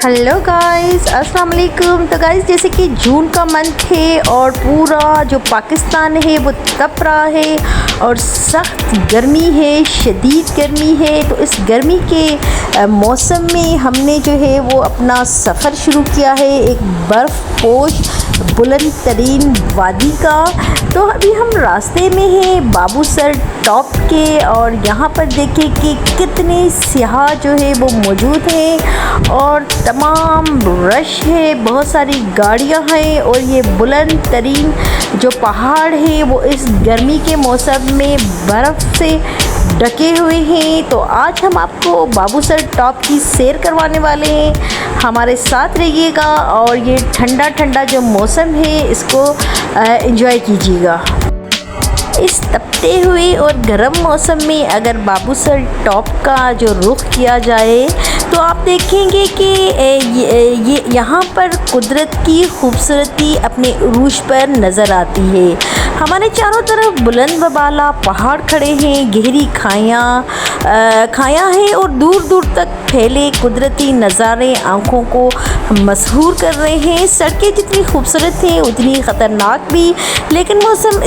Hello guys, अस्सलाम वालेकुम। तो गाइस, जैसे कि जून का मंथ है और पूरा जो पाकिस्तान है वो तप रहा है और सख्त गर्मी है, शदीद गर्मी है। तो इस गर्मी के मौसम में हमने जो है वो अपना सफ़र शुरू किया है एक बर्फ़ पोश बुलंद तरीन वादी का। तो अभी हम रास्ते में हैं बाबूसर टॉप के और यहाँ पर देखें कि कितने सियाह जो है वो मौजूद हैं और तमाम रश है, बहुत सारी गाड़ियाँ हैं और ये बुलंद तरीन जो पहाड़ है वो इस गर्मी के मौसम में बर्फ़ से ढके हुए हैं। तो आज हम आपको बाबूसर टॉप की सैर करवाने वाले हैं, हमारे साथ रहिएगा और ये ठंडा ठंडा जो मौसम है इसको एंजॉय कीजिएगा। इस तपते हुए और गर्म मौसम में अगर बाबूसर टॉप का जो रुख किया जाए तो आप देखेंगे कि ये यहाँ पर कुदरत की खूबसूरती अपने उरूज पर नज़र आती है। हमारे चारों तरफ बुलंद बबाला पहाड़ खड़े हैं, गहरी खायाँ हैं और दूर दूर तक फैले कुदरती नज़ारे आँखों को मसहूर कर रहे हैं। सड़कें जितनी खूबसूरत हैं उतनी ख़तरनाक भी, लेकिन मौसम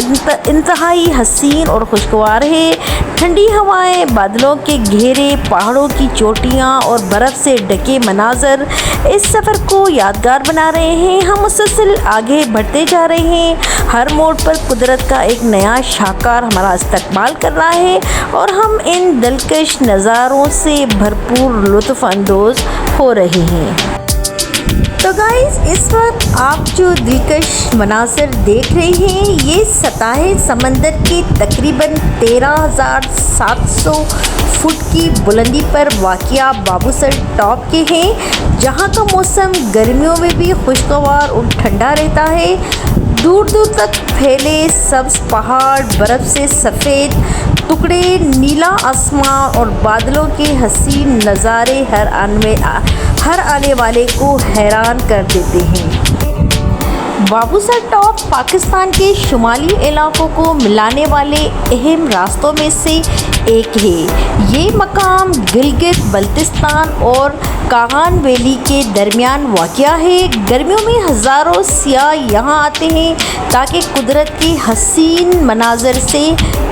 इंतहाई हसीन और खुशगवार है। ठंडी हवाएं, बादलों के घेरे, पहाड़ों की चोटियाँ और बर्फ़ से ढके मनाजर इस सफ़र को यादगार बना रहे हैं। हम मुसलसल आगे बढ़ते जा रहे हैं, हर मोड़ पर कुदरत का एक नया शाहकार हमारा इस्तकबाल कर रहा है और हम इन दिलकश नज़ारों से भरपूर लुत्फ़ अंदोज़ हो रहे हैं। तो गाइस, इस वक्त आप जो दिलकश मनाज़र देख रहे हैं ये सतह समंदर के तकरीबन 13,700 फुट की बुलंदी पर वाक़िया बाबूसर टॉप के हैं, जहां का मौसम गर्मियों में भी खुशगवार और ठंडा रहता है। दूर दूर तक फैले सब्ज़ पहाड़, बर्फ़ से सफ़ेद टुकड़े, नीला आसमान और बादलों के हसीन नज़ारे हर आने वाले को हैरान कर देते हैं। बाबूसर टॉप पाकिस्तान के शुमाली इलाकों को मिलाने वाले अहम रास्तों में से एक है। ये मकाम गिलगित बल्तिस्तान और कागान वैली के दरमियान वाक़या है। गर्मियों में हज़ारों सियाह यहाँ आते हैं ताकि कुदरत के हसीन मनाजर से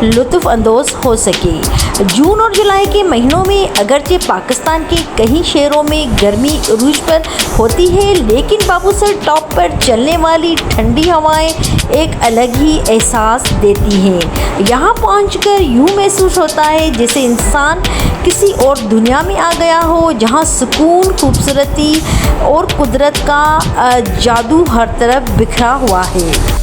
लुत्फ़ अंदोज़ हो सके। जून और जुलाई के महीनों में अगरचे पाकिस्तान के कई शहरों में गर्मी उरूज पर होती है, लेकिन बाबूसर टॉप पर चलने वाली ठंडी हवाएं एक अलग ही एहसास देती हैं। यहाँ पहुँचकर यूँ महसूस होता है जैसे इंसान किसी और दुनिया में आ गया हो, जहाँ सुकून, खूबसूरती और कुदरत का जादू हर तरफ बिखरा हुआ है।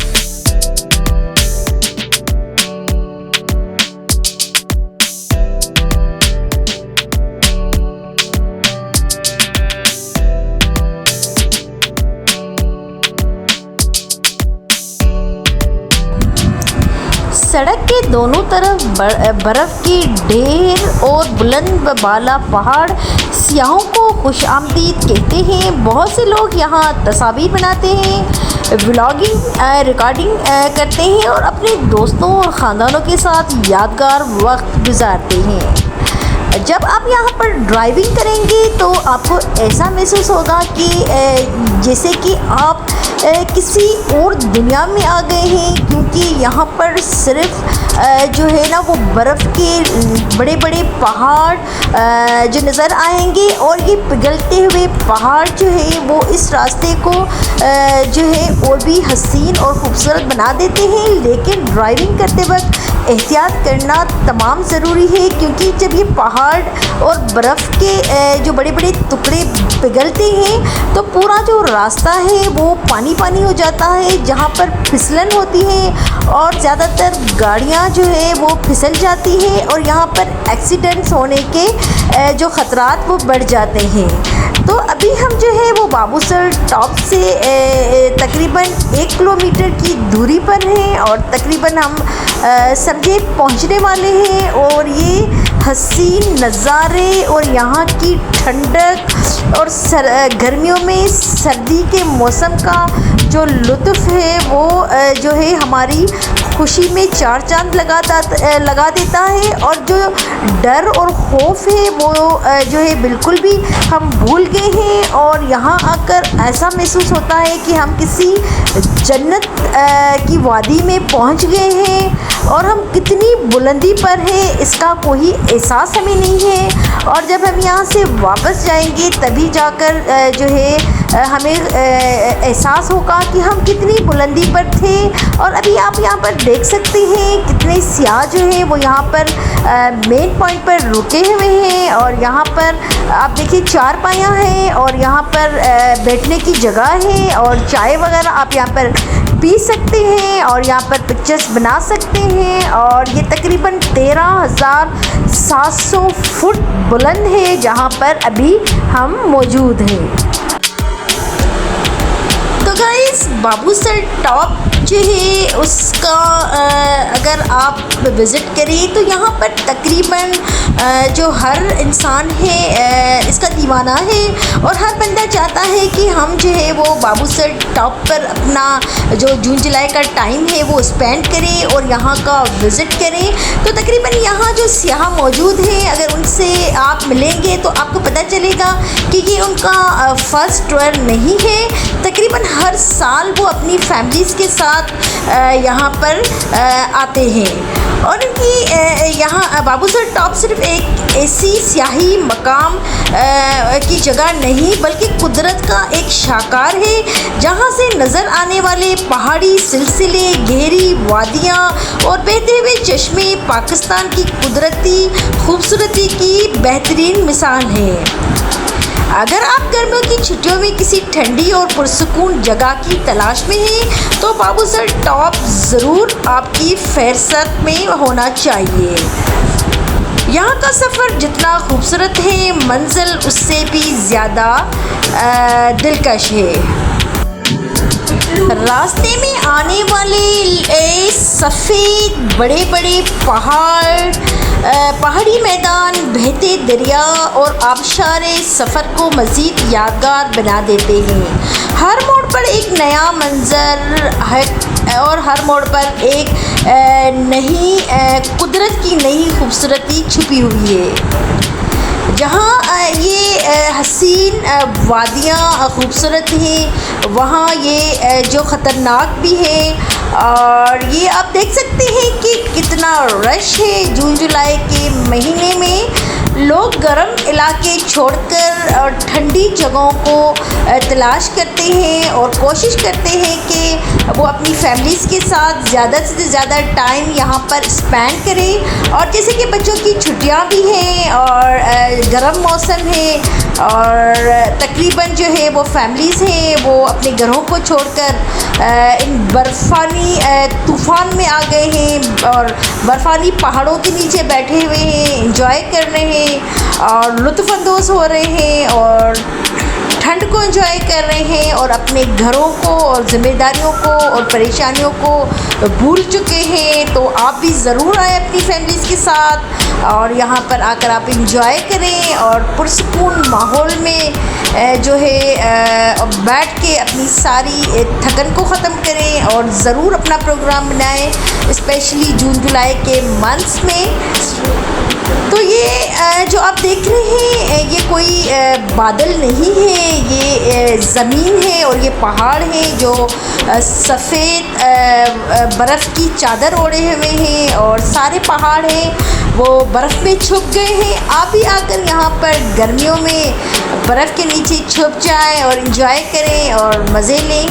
सड़क के दोनों तरफ बर्फ़ की ढेर और बुलंद बाला पहाड़ सियाहों को खुशामदीद कहते हैं। बहुत से लोग यहाँ तस्वीर बनाते हैं, व्लॉगिंग रिकॉर्डिंग करते हैं और अपने दोस्तों और ख़ानदानों के साथ यादगार वक्त गुजारते हैं। जब आप यहाँ पर ड्राइविंग करेंगे तो आपको ऐसा महसूस होगा कि जैसे कि आप किसी और दुनिया में आ गए हैं, क्योंकि यहाँ पर सिर्फ जो है ना वो बर्फ़ के बड़े बड़े पहाड़ जो नज़र आएंगे और ये पिघलते हुए पहाड़ जो है वो इस रास्ते को जो है और भी हसीन और ख़ूबसूरत बना देते हैं। लेकिन ड्राइविंग करते वक्त एहतियात करना तमाम ज़रूरी है, क्योंकि जब ये पहाड़ और बर्फ़ के जो बड़े बड़े टुकड़े पिघलते हैं तो पूरा जो रास्ता है वो पानी पानी हो जाता है, जहाँ पर फिसलन होती है और ज़्यादातर गाड़ियाँ जो है वो फिसल जाती हैं और यहाँ पर एक्सीडेंट्स होने के जो ख़तरात वो बढ़ जाते हैं। तो अभी हम जो है वो बाबूसर टॉप से तकरीबन 1 किलोमीटर की दूरी पर हैं और तकरीबन हम समझे पहुंचने वाले हैं और ये हसीन नज़ारे और यहाँ की ठंडक और गर्मियों में सर्दी के मौसम का जो लुत्फ़ है वो जो है हमारी खुशी में चार चांद लगा देता है, और जो डर और खौफ है वो जो है बिल्कुल भी हम भूल गए हैं। और यहाँ आकर ऐसा महसूस होता है कि हम किसी जन्नत की वादी में पहुँच गए हैं और हम कितनी बुलंदी पर हैं इसका कोई एहसास हमें नहीं है। और जब हम यहाँ से वापस जाएंगे तभी जाकर जो है हमें एहसास होगा कि हम कितनी बुलंदी पर थे। और अभी आप यहाँ पर देख सकते हैं कितने सियाह जो हैं वो यहाँ पर मेन पॉइंट पर रुके हुए हैं, और यहाँ पर आप देखिए चारपाइयाँ हैं और यहाँ पर बैठने की जगह है, और चाय वगैरह आप यहाँ पर पी सकते हैं और यहाँ पर पिक्चर्स बना सकते हैं। और ये तकरीबन 13,700 फुट बुलंद है जहाँ पर अभी हम मौजूद हैं। तो गाइस बाबूसर टॉप जो है उसका अगर आप विज़िट करें तो यहाँ पर तकरीबन जो हर इंसान है इसका दीवाना है, और हर बंदा चाहता है कि हम जो है वो बाबूसर टॉप पर अपना जो जून जुलाई का टाइम है वो स्पेंड करें और यहाँ का विज़िट करें। तो तकरीबन यहाँ जो सियाह मौजूद हैं अगर उनसे आप मिलेंगे तो आपको पता चलेगा कि ये उनका फर्स्ट टूर नहीं है। तकरीबन हर साल वो अपनी फैमिलीज़ के साथ यहाँ पर आते हैं, और इनकी यहाँ बाबूसर टॉप सिर्फ एक ऐसी सियाही मकाम की जगह नहीं बल्कि कुदरत का एक शाहकार है जहाँ से नज़र आने वाले पहाड़ी सिलसिले, गहरी वादियाँ और बहते हुए चश्मे पाकिस्तान की कुदरती खूबसूरती की बेहतरीन मिसाल है। अगर आप गर्मियों की छुट्टियों में किसी ठंडी और पुरसुकून जगह की तलाश में हैं तो बाबूसर टॉप ज़रूर आपकी फहरिस्त में होना चाहिए। यहाँ का सफ़र जितना खूबसूरत है मंजिल उससे भी ज़्यादा दिलकश है। रास्ते में आने वाले सफ़ेद बड़े बड़े पहाड़ी मैदान, बहते दरिया और आबशारे सफ़र को मज़ीद यादगार बना देते हैं। हर मोड़ पर एक नया मंज़र है और हर मोड़ पर एक नई कुदरत की नई खूबसूरती छुपी हुई है। जहाँ ये हसीन वादियाँ खूबसूरत हैं वहाँ ये जो ख़तरनाक भी है, और ये आप देख सकते हैं कि कितना रश है। जून जुलाई के महीने में लोग गर्म इलाके छोड़कर और ठंडी जगहों को तलाश करते हैं और कोशिश करते हैं कि वो अपनी फैमिलीज़ के साथ ज़्यादा से ज़्यादा टाइम यहाँ पर स्पेंड करें। और जैसे कि बच्चों की छुट्टियाँ भी हैं और गर्म मौसम है, और तकरीबन जो है वो फैमिलीज़ हैं वो अपने घरों को छोड़कर इन बर्फ़ानी तूफ़ान में आ गए हैं और बर्फ़ानी पहाड़ों के नीचे बैठे हुए हैं, एंजॉय कर रहे हैं और लुत्फ़अंदोज़ हो रहे हैं और ठंड को एंजॉय कर रहे हैं और अपने घरों को और ज़िम्मेदारियों को और परेशानियों को भूल चुके हैं। तो आप भी ज़रूर आए अपनी फैमिलीज़ के साथ और यहाँ पर आकर आप एंजॉय करें और पुरसुकून माहौल में जो है बैठ के अपनी सारी थकन को ख़त्म करें और ज़रूर अपना प्रोग्राम बनाएं, स्पेशली जून जुलाई के मंथ्स में। तो ये जो आप देख रहे हैं ये कोई बादल नहीं है, ये ज़मीन है और ये पहाड़ है जो सफ़ेद बर्फ़ की चादर ओढ़े हुए हैं और सारे पहाड़ हैं वो बर्फ़ में छुप गए हैं। आप भी आकर यहाँ पर गर्मियों में बर्फ़ के नीचे छुप जाएं और एंजॉय करें और मज़े लें।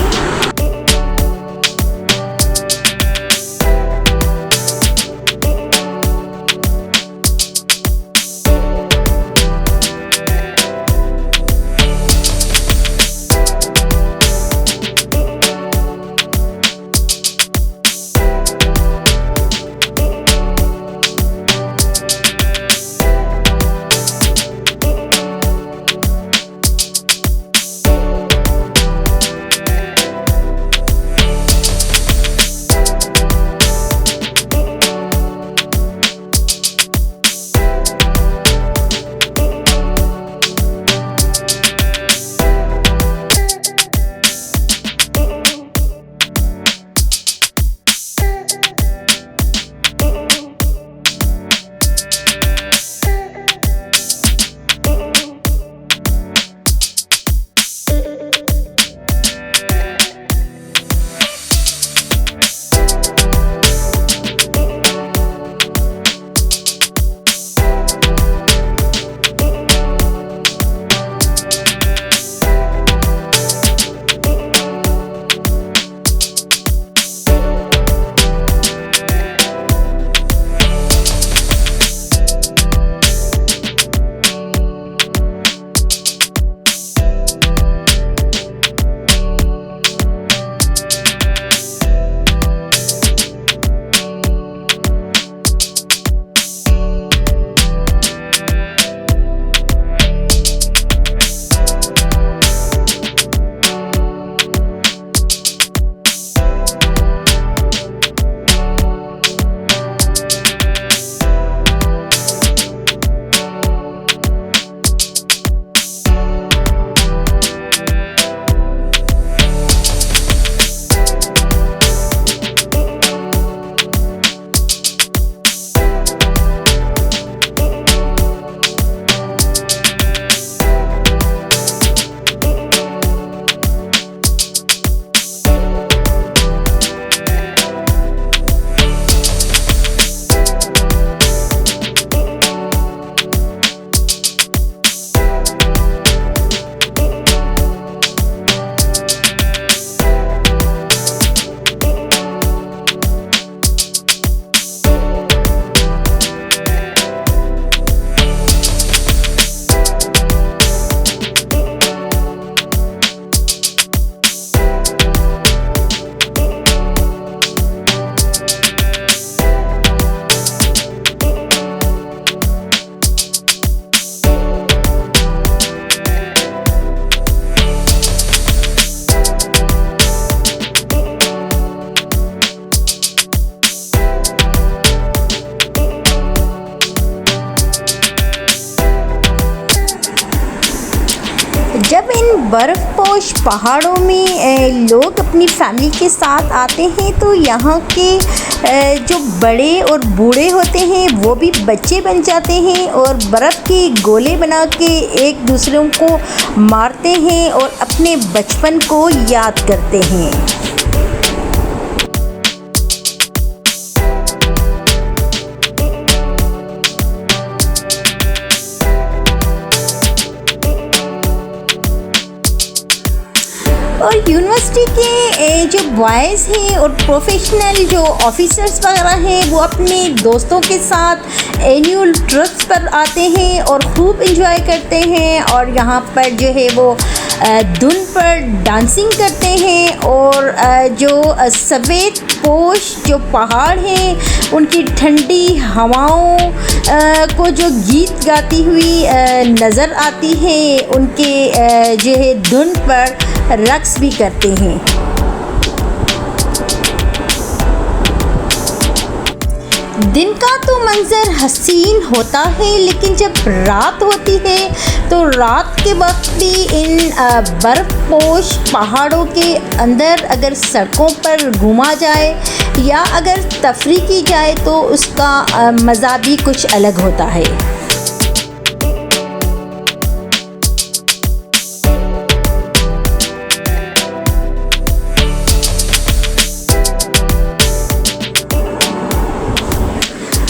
जब इन बर्फ़पोश पहाड़ों में लोग अपनी फैमिली के साथ आते हैं तो यहाँ के जो बड़े और बूढ़े होते हैं वो भी बच्चे बन जाते हैं और बर्फ़ के गोले बना के एक दूसरों को मारते हैं और अपने बचपन को याद करते हैं। और यूनिवर्सिटी के जो बॉयज़ हैं और प्रोफेशनल जो ऑफिसर्स वगैरह हैं वो अपने दोस्तों के साथ एनुअल ट्रिप्स पर आते हैं और खूब इंजॉय करते हैं और यहाँ पर जो है वो धुन पर डांसिंग करते हैं और जो सफ़ेद पोश जो पहाड़ हैं उनकी ठंडी हवाओं को जो गीत गाती हुई नज़र आती है उनके जो है धुन पर रक्स भी करते हैं। दिन का तो मंज़र हसीन होता है लेकिन जब रात होती है तो रात के वक्त भी इन बर्फ़पोश पहाड़ों के अंदर अगर सड़कों पर घूमा जाए या अगर तफरी की जाए तो उसका मज़ा भी कुछ अलग होता है।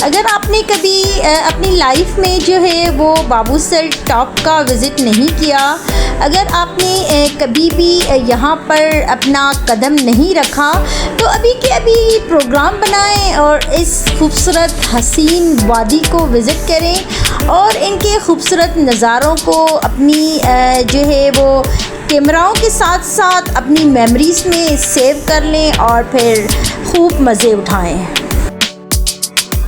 अगर आपने कभी अपनी लाइफ में जो है वो बाबूसर टॉप का विज़िट नहीं किया, अगर आपने कभी भी यहाँ पर अपना कदम नहीं रखा तो अभी के अभी प्रोग्राम बनाएं और इस खूबसूरत हसीन वादी को विज़िट करें और इनके खूबसूरत नज़ारों को अपनी जो है वो कैमराओं के साथ साथ अपनी मेमोरीज़ में सेव कर लें और फिर खूब मज़े उठाएं।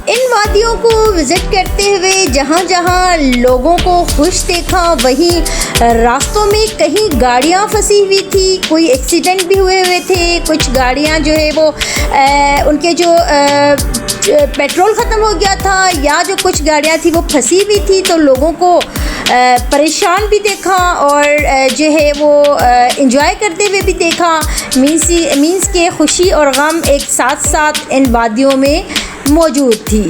इन वादियों को विज़िट करते हुए जहाँ जहाँ लोगों को खुश देखा वहीं रास्तों में कहीं गाड़ियाँ फंसी हुई थी, कोई एक्सीडेंट भी हुए थे, कुछ गाड़ियाँ जो है वो उनके जो पेट्रोल ख़त्म हो गया था या जो कुछ गाड़ियाँ थी वो फंसी हुई थी तो लोगों को परेशान भी देखा और जो है वो एंजॉय करते हुए भी देखा। मीन्स के खुशी और गम एक साथ साथ इन वादियों में मौजूद थी।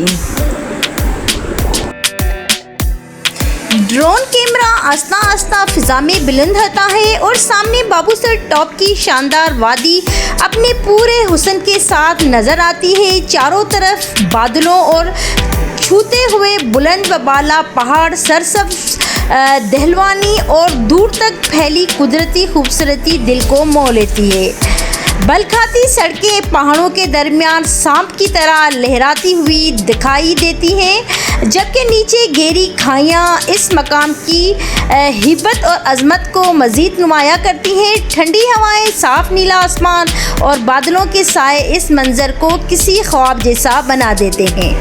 ड्रोन कैमरा आस्ता आस्ता फ़िज़ा में बुलंद होता है और सामने बाबूसर टॉप की शानदार वादी अपने पूरे हुस्न के साथ नज़र आती है। चारों तरफ बादलों और छूते हुए बुलंद व बाला पहाड़, सरसब्ज़ दहलवानी और दूर तक फैली कुदरती खूबसूरती दिल को मोह लेती है। बलखाती सड़कें पहाड़ों के दरमियान सांप की तरह लहराती हुई दिखाई देती हैं, जबकि नीचे गहरी खाइयाँ इस मकाम की हिब्बत और अज़मत को मज़ीद नुमाया करती हैं। ठंडी हवाएं, साफ़ नीला आसमान और बादलों के साए इस मंज़र को किसी ख्वाब जैसा बना देते हैं।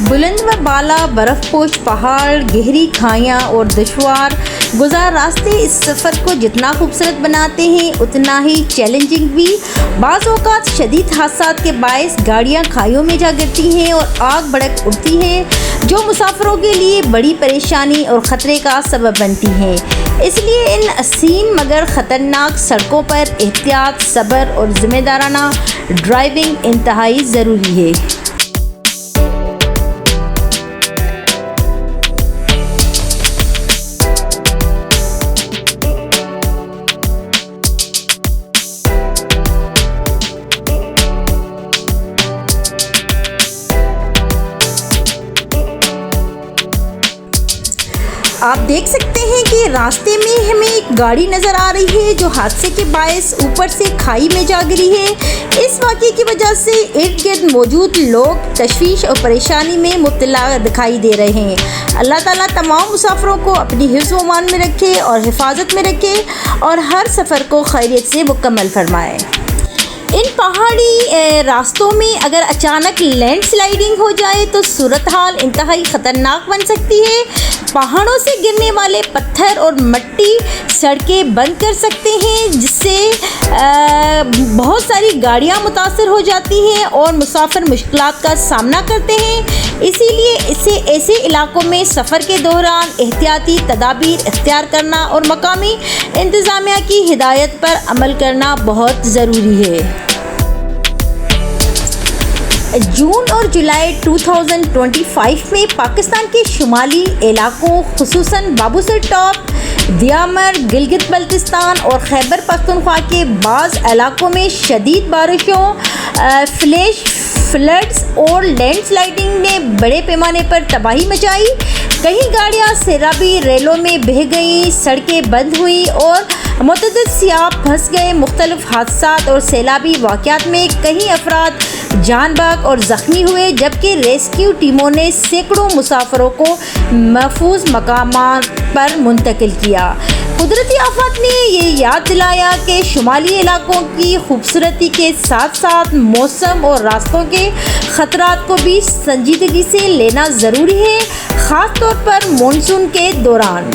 बुलंद व बाला बर्फ़पोश पहाड़, गहरी खाइयाँ और दुश्वार गुज़ार रास्ते इस सफ़र को जितना खूबसूरत बनाते हैं उतना ही चैलेंजिंग भी। बाज़ औक़ात शदीद हादसात के बायस गाड़ियाँ खाइयों में जा गिरती हैं और आग भड़क उठती है जो मुसाफिरों के लिए बड़ी परेशानी और ख़तरे का सबब बनती हैं। इसलिए इन हसीन मगर ख़तरनाक सड़कों पर एहतियात, सब्र और ज़िम्मेदाराना ड्राइविंग इंतहाई ज़रूरी है। आप देख सकते हैं कि रास्ते में हमें एक गाड़ी नज़र आ रही है जो हादसे के बायस ऊपर से खाई में जा गिरी है। इस वाक़े की वजह से इर्द गिर्द मौजूद लोग तशवीश और परेशानी में मुब्तला दिखाई दे रहे हैं। अल्लाह ताला तमाम मुसाफिरों को अपनी हिफ्ज़ व अमान में रखे और हिफाजत में रखे और हर सफ़र को खैरियत से मुकम्मल फरमाए। इन पहाड़ी रास्तों में अगर अचानक लैंडस्लाइडिंग हो जाए तो सूरत हाल इंतहाई ख़तरनाक बन सकती है। पहाड़ों से गिरने वाले पत्थर और मिट्टी सड़कें बंद कर सकते हैं, जिससे बहुत सारी गाड़ियां मुतासर हो जाती हैं और मुसाफिर मुश्किलात का सामना करते हैं। इसीलिए इसे ऐसे इलाकों में सफ़र के दौरान एहतियाती तदाबीर इख्तियार करना और मकामी इंतज़ामिया की हिदायत पर अमल करना बहुत ज़रूरी है। जून और जुलाई 2025 में पाकिस्तान के शुमाली इलाकों खुसूसन बाबूसर टॉप, दियामर, गिलगित बल्तिस्तान और खैबर पख्तूनख्वा के बाज़ इलाकों में शदीद बारिशों, फ्लैश फ्लड्स और लैंडस्लाइडिंग ने बड़े पैमाने पर तबाही मचाई। कई गाड़ियां सैलाबी रेलों में बह गईं, सड़कें बंद हुई और मुतअद्दिद सियाह फंस गए। मुख्तलिफ हादसात और सैलाबी वाक़यात में कई अफराद जान बाग और ज़ख्मी हुए, जबकि रेस्क्यू टीमों ने सैकड़ों मुसाफिरों को महफूज मकामात पर मुंतकिल किया। कुदरती आफत ने ये याद दिलाया कि शुमाली इलाकों की खूबसूरती के साथ साथ मौसम और रास्तों के ख़तरात को भी संजीदगी से लेना ज़रूरी है, ख़ास तौर पर मानसून के दौरान।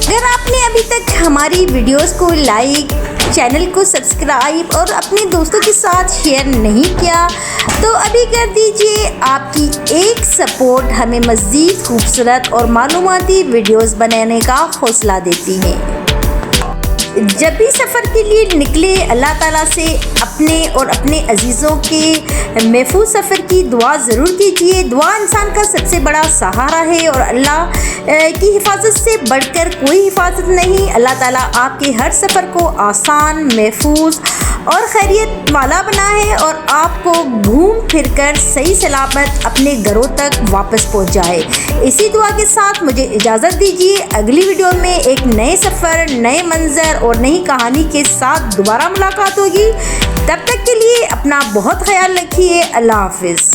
अगर आपने अभी तक हमारी वीडियोस को लाइक, चैनल को सब्सक्राइब और अपने दोस्तों के साथ शेयर नहीं किया तो अभी कर दीजिए। आपकी एक सपोर्ट हमें मज़ीद खूबसूरत और मालूमाती वीडियोस बनाने का हौसला देती है। जब भी सफ़र के लिए निकले, अल्लाह ताला से अपने और अपने अजीज़ों के महफूज सफ़र की दुआ ज़रूर कीजिए। दुआ इंसान का सबसे बड़ा सहारा है और अल्लाह की हिफाजत से बढ़कर कोई हिफाजत नहीं। अल्लाह ताला आपके हर सफ़र को आसान, महफूज और खैरियत वाला बना है और आपको घूम फिर कर सही सलामत अपने घरों तक वापस पहुंचाए। इसी दुआ के साथ मुझे इजाज़त दीजिए। अगली वीडियो में एक नए सफ़र, नए मंज़र और नई कहानी के साथ दोबारा मुलाकात होगी। तब तक के लिए अपना बहुत ख्याल रखिए। अल्लाह हाफ़िज़।